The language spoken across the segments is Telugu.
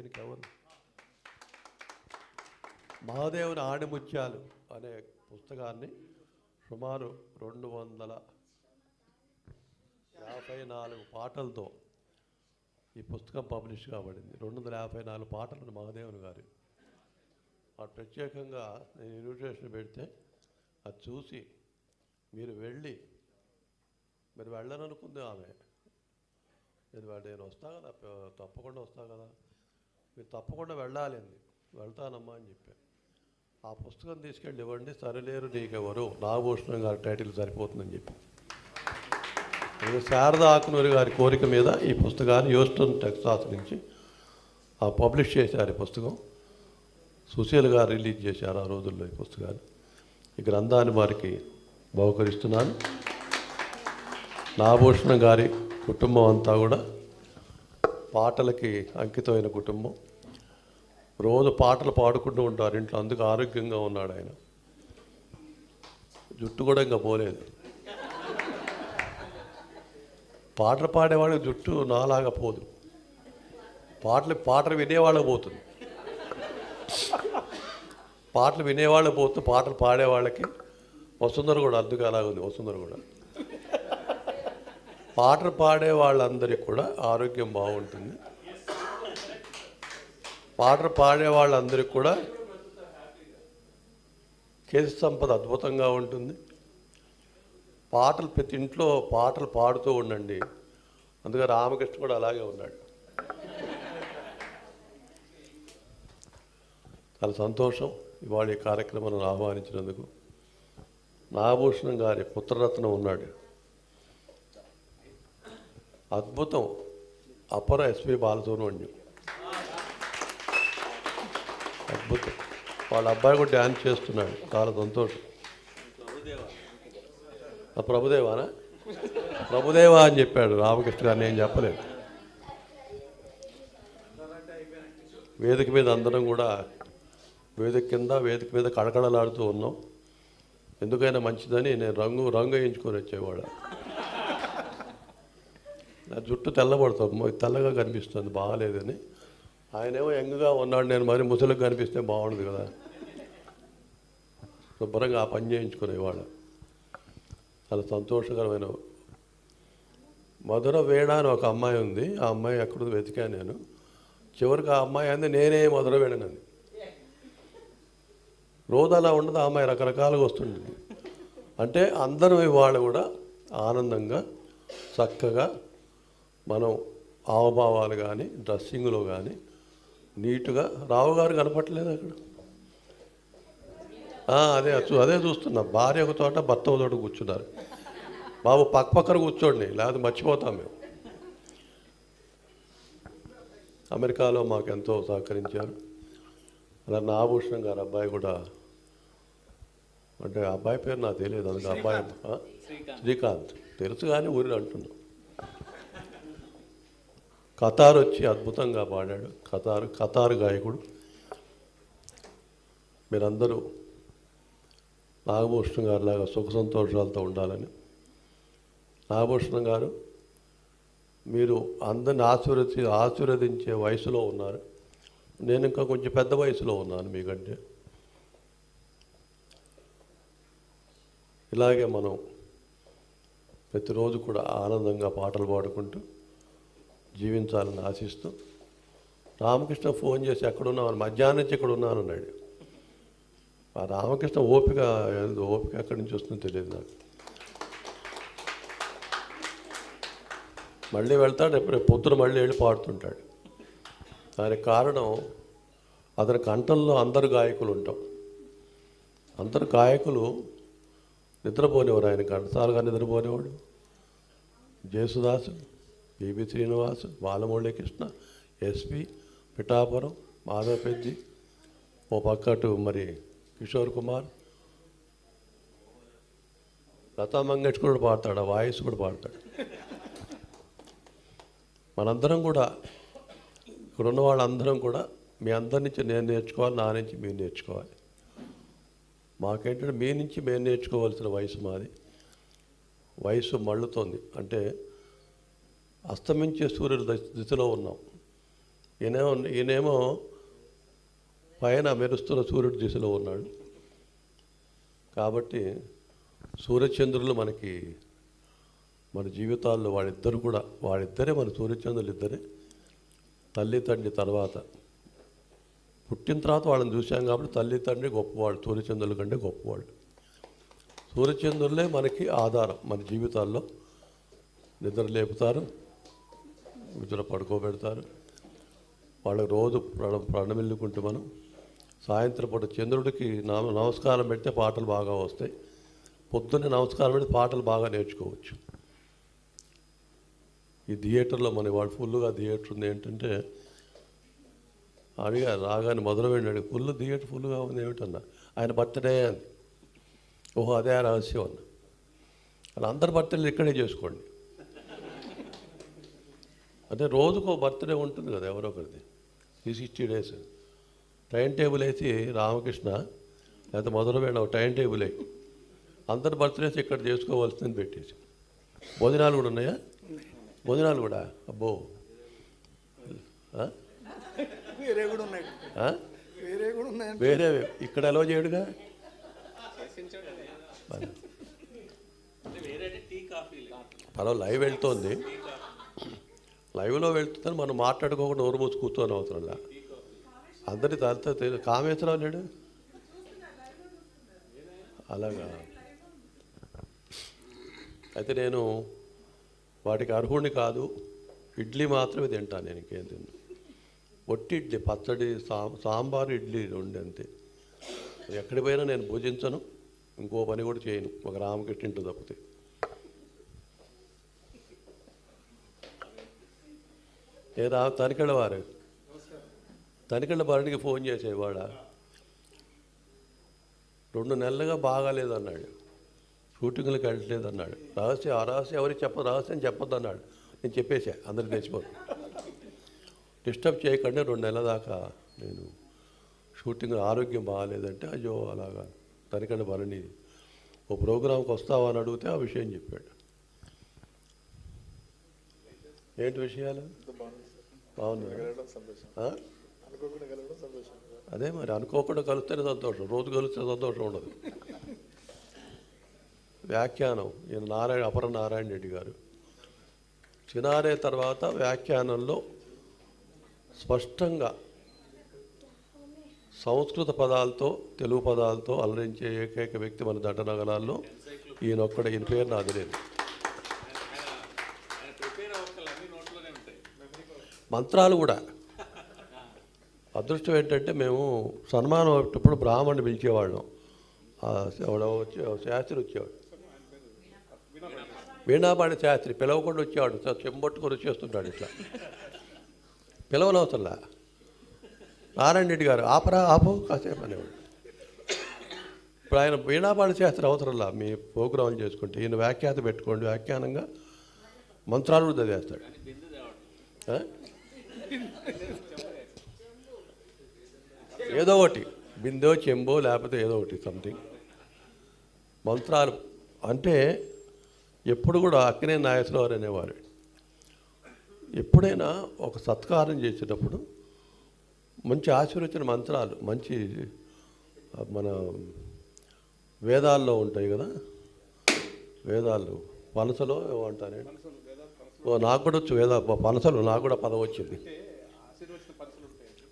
దీనికి ఎవరు? మహాదేవుని ఆణిముత్యాలు అనే పుస్తకాన్ని సుమారు 254 పాటలతో ఈ పుస్తకం పబ్లిష్ కాబడింది. 254 పాటలు మహాదేవుని గారి. ఆ ప్రత్యేకంగా నేను ఇన్విటేషన్ పెడితే అది చూసి మీరు వెళ్ళి, మీరు వెళ్ళననుకుంది ఆమె, నేను వస్తా కదా, తప్పకుండా వస్తా కదా, మీరు తప్పకుండా వెళ్ళాలి అంది. వెళ్తానమ్మా అని చెప్పాను. ఆ పుస్తకం తీసుకెళ్ళి ఇవ్వండి. సరిలేరు నీకెవరు, నాగభూషణం గారి టైటిల్ సరిపోతుందని చెప్పి శారదా ఆకునూరి గారి కోరిక మీద ఈ పుస్తకాన్ని హ్యూస్టన్ టెక్సాస్ నుంచి పబ్లిష్ చేశారు. ఈ పుస్తకం సుశీల్ గారు రిలీజ్ చేశారు ఆ రోజుల్లో. ఈ పుస్తకాన్ని, ఈ గ్రంథాన్ని వారికి బహుకరిస్తున్నాను. నాగభూషణం గారి కుటుంబం అంతా కూడా పాటలకి అంకితమైన కుటుంబం. రోజు పాటలు పాడుకుంటూ ఉంటారు ఇంట్లో, అందుకు ఆరోగ్యంగా ఉన్నాడు ఆయన. జుట్టు కూడా ఇంకా పోలేదు. పాటలు పాడేవాళ్ళకి జుట్టు నాలాగా పోదు, పాటలు వినేవాళ్ళకి పోతుంది. పాటలు వినేవాళ్ళకి పోతూ పాటలు పాడేవాళ్ళకి వసుంధర కూడా అందుకు అలాగుంది. వసుంధర కూడా పాటలు పాడే వాళ్ళందరికీ కూడా ఆరోగ్యం బాగుంటుంది. పాటలు పాడే వాళ్ళందరికీ కూడా కేసు సంపద అద్భుతంగా ఉంటుంది. పాటలు ప్రతి ఇంట్లో పాటలు పాడుతూ ఉండండి. అందుకే రామకృష్ణ కూడా అలాగే ఉన్నాడు. చాలా సంతోషం ఇవాళ ఈ కార్యక్రమాన్ని ఆహ్వానించినందుకు. నాగభూషణం గారి పుత్రరత్నం ఉన్నాడు, అద్భుతం, అపర ఎస్పి బాలసుబ్రహ్మణ్యం, అద్భుతం. వాళ్ళ అబ్బాయి కూడా డ్యాన్స్ చేస్తున్నాడు, చాలా సంతోషం. ప్రభుదేవానా? ప్రభుదేవా అని చెప్పాడు రామకృష్ణ గారు, నేను చెప్పలేదు. వేదిక మీద అందరం కూడా వేదిక కింద వేదిక మీద కడకడలాడుతూ ఉన్నాం. ఎందుకైనా మంచిదని నేను రంగు వేయించుకొని వచ్చేవాడు. నా జుట్టు తెల్లబడుతుంది, తెల్లగా కనిపిస్తుంది, బాగాలేదని. ఆయనేమో యంగ్గా ఉన్నాడు, నేను మరి ముసలికి కనిపిస్తే బాగుండదు కదా, శుభ్రంగా ఆ పని చేయించుకునేవాడు. చాలా సంతోషకరమైన. మధుర వేణ అని ఒక అమ్మాయి ఉంది, ఆ అమ్మాయి ఎక్కడో వెతికాను నేను. చివరికి ఆ అమ్మాయి అంది నేనే మధుర వేణనంది. రోజు అలా ఉండదు, ఆ అమ్మాయి రకరకాలుగా వస్తుంటుంది. అంటే అందరం ఇవాళ కూడా ఆనందంగా చక్కగా మనం హావభావాలు కానీ డ్రెస్సింగ్లో కానీ నీట్గా. రావు గారు కనపట్లేదు అక్కడ. అదే చూస్తున్నా. భార్య ఒక చోట, భర్త ఒక చోట కూర్చున్నారు. బాబు పక్కన కూర్చోండి, లేకపోతే మర్చిపోతాం మేము. అమెరికాలో మాకు ఎంతో సహకరించారు. అలా నాగభూషణం గారు అబ్బాయి కూడా, అంటే అబ్బాయి పేరు నాకు తెలియదు, అందుకే అబ్బాయి శ్రీకాంత్ తెలుసు కానీ ఊరిలో అంటున్నాం. కతారు వచ్చి అద్భుతంగా పాడాడు. కతారు గాయకుడు. మీరందరూ నాగభూషణం గారు లాగా సుఖ సంతోషాలతో ఉండాలని. నాగభూషణం గారు, మీరు అందరిని ఆశీర్వదించే వయసులో ఉన్నారు. నేను ఇంకా కొంచెం పెద్ద వయసులో ఉన్నాను మీకంటే. ఇలాగే మనం ప్రతిరోజు కూడా ఆనందంగా పాటలు పాడుకుంటూ జీవించాలని ఆశిస్తూ. రామకృష్ణ ఫోన్ చేసి ఎక్కడున్నామని, మధ్యాహ్నం నుంచి ఇక్కడ ఉన్నాను అన్నాడు. ఆ రామకృష్ణ ఓపిక ఎక్కడి నుంచి వస్తుందో తెలియదు నాకు. మళ్ళీ వెళ్తాడు, ఎప్పుడు పొద్దున మళ్ళీ వెళ్ళి పాడుతుంటాడు. దానికి కారణం అతని కంఠంలో అందరు గాయకులు ఉంటాం. అందరు గాయకులు నిద్రపోనేవారు, ఆయన కంఠసాలుగా నిద్రపోనేవాడు. జేసుదాసు, పిబి శ్రీనివాస్, బాలమురళీకృష్ణ, ఎస్పి, పిఠాపురం, మాధవ పెద్ది, ఓ పక్కటు మరి కిషోర్ కుమార్, లతా మంగేష్కర్ కూడా పాడతాడు, ఆ వాయిస్ కూడా పాడతాడు. మనందరం కూడా ఇక్కడ ఉన్న వాళ్ళందరం కూడా మీ అందరి నుంచి నేను నేర్చుకోవాలి, నా నుంచి మీరు నేర్చుకోవాలి. మాకేంటంటే మీ నుంచి మేము నేర్చుకోవాల్సిన వయసు మాది. వయసు మళ్ళుతోంది, అంటే అస్తమించే సూర్యుల దిశలో ఉన్నాం. ఈయనేమో పైన మెరుస్తున్న సూర్యుడి దిశలో ఉన్నాడు. కాబట్టి సూర్యచంద్రులు మనకి మన జీవితాల్లో వాళ్ళిద్దరే మన సూర్యచంద్రులు ఇద్దరే. తల్లి తండ్రి తర్వాత పుట్టిన తర్వాత వాళ్ళని చూసాం కాబట్టి తల్లి తండ్రి గొప్పవాళ్ళు, సూర్యచంద్రుల కంటే గొప్పవాళ్ళు. సూర్యచంద్రులే మనకి ఆధారం. మన జీవితాల్లో నిద్ర లేపుతారు, నిద్ర పడుకోబెడతారు. వాళ్ళకి రోజు ప్రణమిల్లుకుంటూ మనం సాయంత్రం పూట చంద్రుడికి నమస్కారం పెడితే పాటలు బాగా వస్తాయి. పొద్దున్నే నమస్కారం పెడితే పాటలు బాగా నేర్చుకోవచ్చు. ఈ థియేటర్లో మన వాడు ఫుల్గా థియేటర్ ఉంది. ఏంటంటే అడిగా రాగానే మొదలుపెట్టాడు, థియేటర్ ఫుల్గా ఉంది ఏమిటన్నా. ఆయన బర్త్డే అని. ఓహో అదే రహస్యం అన్న. అలా అందరి బర్త్డేలు ఇక్కడే చేసుకోండి. అంటే రోజుకో బర్త్డే ఉంటుంది కదా ఎవరో ఒకరిది. 360 days టైం టేబుల్ వేసి రామకృష్ణ లేకపోతే మొదలుపెట్టిన ఒక టైం టేబుల్ వేసి అందరి బర్త్డేస్ ఇక్కడ చేసుకోవాల్సిందని పెట్టేసి. భోజనాలు కూడా ఉన్నాయా? భోజనాలు కూడా అబ్బో వేరే ఇక్కడ ఎలా చేయడుగా. పర్వాలేదు లైవ్ వెళ్తోంది. లైవ్లో వెళ్తుందని మనం మాట్లాడుకోకుండా నోరు మూసి కూర్చొని అవసరంలా. అందరి తలతో కామేశ్వరరావు లేడు. అలాగా. అయితే నేను వాటికి అర్హుడిని కాదు. ఇడ్లీ మాత్రమే తింటాను. నేను ఇంకేం తిన్నా. ఒట్టి ఇడ్లీ, పచ్చడి, సాంబారు, ఇడ్లీ రెండు అంతే. ఎక్కడికి పోయినా నేను భుజించను, ఇంకో పని కూడా చేయను, ఒక రామకృష్ణ ఇంట్లో తప్పితే. తనికెళ్ళ వారు తనికెళ్ళ వారికి ఫోన్ చేసేవాడ 2 నెలలుగా బాగాలేదన్నాడు, షూటింగ్లకు వెళ్ళట్లేదన్నాడు. రహస్యం ఎవరికి రహస్యం చెప్పొద్దు అన్నాడు. నేను చెప్పేసా, అందరికి తెచ్చిపోదు. డిస్టర్బ్ చేయకండి, 2 నెలల దాకా నేను షూటింగ్ ఆరోగ్యం బాగాలేదంటే, అయ్యో అలాగా తనికెళ్ళ భరణి ఓ ప్రోగ్రాంకి వస్తావా అని అడిగితే ఆ విషయం చెప్పాడు. ఏంటి విషయాలు? బాగుంది. అదే మరి అనుకోకుండా కలిస్తేనే సంతోషం, రోజు కలిస్తే సంతోషం ఉండదు. వ్యాఖ్యానం ఈయన అపర నారాయణ రెడ్డి గారు. చినారే తర్వాత వ్యాఖ్యానంలో స్పష్టంగా సంస్కృత పదాలతో తెలుగు పదాలతో అలరించే ఏకైక వ్యక్తి మన దండనగరాల్లో ఈయనొక్కడ. ఈయన పేరు నాకు తెలియదు. మంత్రాలు కూడా. అదృష్టం ఏంటంటే మేము సన్మానం అయ్యేటప్పుడు బ్రాహ్మణ్ణి పిలిచేవాళ్ళం. శాస్త్రి వచ్చేవాడు, వీణాపాడి శాస్త్రి పిలవకుండా వచ్చేవాడు. చెంబొట్టుకొని వచ్చేస్తుంటాడు. ఇట్లా పిలవనవసరంలా. నారాయణ రెడ్డి గారు ఆపు కాసేపు అనేవాడు. ఇప్పుడు ఆయన వీణాపాడి శాస్త్రి అవసరంలా. మీ ప్రోగ్రాం చేసుకుంటే ఈయన వ్యాఖ్యాత పెట్టుకోండి, వ్యాఖ్యానంగా మంత్రాలు కూడా చదివేస్తాడు. ఏదో ఒకటి బిందో చెంబో లేకపోతే ఏదో ఒకటి సంథింగ్ మంత్రాలు. అంటే ఎప్పుడు కూడా అక్కినే నాగేశ్వరరావు అనేవారు, ఎప్పుడైనా ఒక సత్కారం చేసేటప్పుడు మంచి ఆశీర్వచన మంత్రాలు, మంచి మన వేదాల్లో ఉంటాయి కదా, వేదాలు పనసలో ఏమంటానే, నాకు కూడా వచ్చు పనసలు, నాకు కూడా పదం వచ్చింది.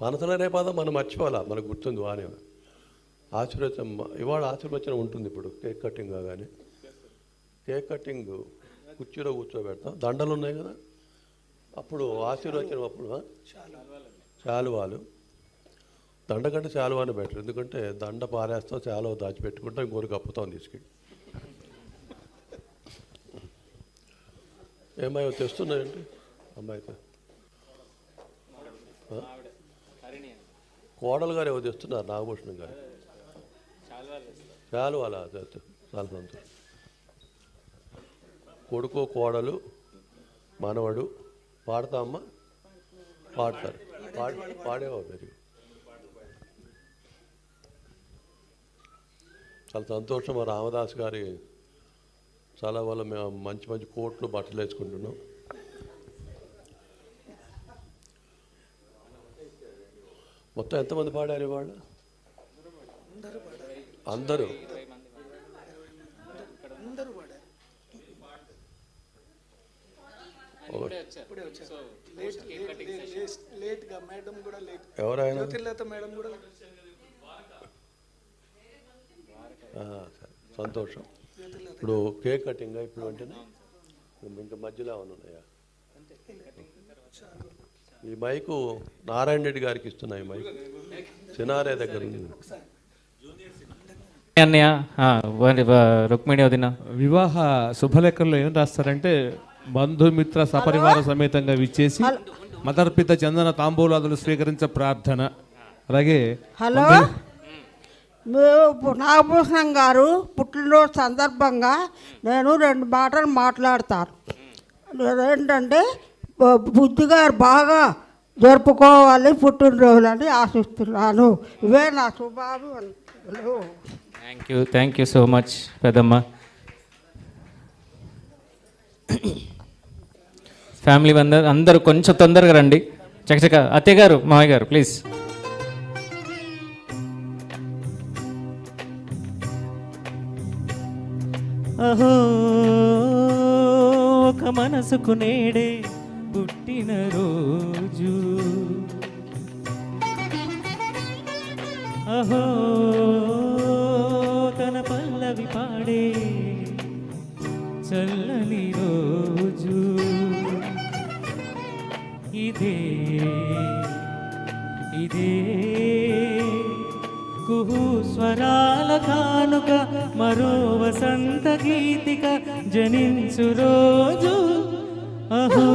పనసలనే పదం మనం మర్చిపోవాలా, మనకు గుర్తుంది వానే. ఆశీర్వచనం ఇవాళ ఆశీర్వచనం ఉంటుంది. ఇప్పుడు కేక్ కటింగ్ కాగానే కేక్ కటింగ్ కుర్చీలో కూర్చోబెడతాం, దండలు ఉన్నాయి కదా, అప్పుడు ఆశీర్వచనం అప్పుడు శాలువాలు. దండ కంటే శాలువాని బెటర్, ఎందుకంటే దండ పారేస్తాం, శాలువ దాచిపెట్టుకుంటాం, ఇంకోటి కప్పుతాం తీసుకెళ్ళి. ఏమో తెస్తున్నాయండి అమ్మాయితో. కోడలు గారు ఏమో తెస్తున్నారు, నాగభూషణం గారు. శాలువాలా? చాలా సంతోషం. కొడుకు కోడలు మనవడు పాడతామా? పాడతారు. పాడేవా మీరు? చాలా సంతోషం. మా రామదాస్ గారి చాలా వల్ల మేము మంచి మంచి కోట్లు బట్టలు వేసుకుంటున్నాం. మొత్తం ఎంతమంది పాడారు వాళ్ళు? అందరూ ఎవరైనా సంతోషం. ఇప్పుడు కేక్ కటింగ్ ఇప్పుడు వెంటనే ఇంకా మధ్యలో ఉన్నాయా? ఈ మైకు నారాయణ రెడ్డి గారికి ఇస్తున్నాయి. మైకు సినారే దగ్గర ఉంది. రుక్మిణి వదిన వివాహ శుభలేఖల్లో ఏం రాస్తారంటే బంధుమిత్ర సపరివార సమేతంగా విచ్చేసి మదర్పిత చందన తాంబూలాదులు స్వీకరించ ప్రార్థన. అలాగే హలో, నాగభూషణం గారు పుట్టినరోజు సందర్భంగా నేను 2 మాటలు మాట్లాడతాను. ఏంటంటే బుద్ధి గారు బాగా జరుపుకోవాలి పుట్టినరోజులని ఆశిస్తున్నాను. ఇవే నా శుభాలు. థ్యాంక్ యూ సో మచ్ పెద్దమ్మ. ఫ్యామిలీ అందరూ కొంచెం తొందరగా రండి. చకచక అత్తయ్య గారు, మామయ్య గారు ప్లీజ్. అహో ఒక మనసుకు నేడే పుట్టిన రోజు, అహో తన పల్లవి పాడే చల్లని రోజు, ఇదే ఇదే కుహు స్వరాల కానుక, మరో వసంత గీతిక జనించు రోజు, అహో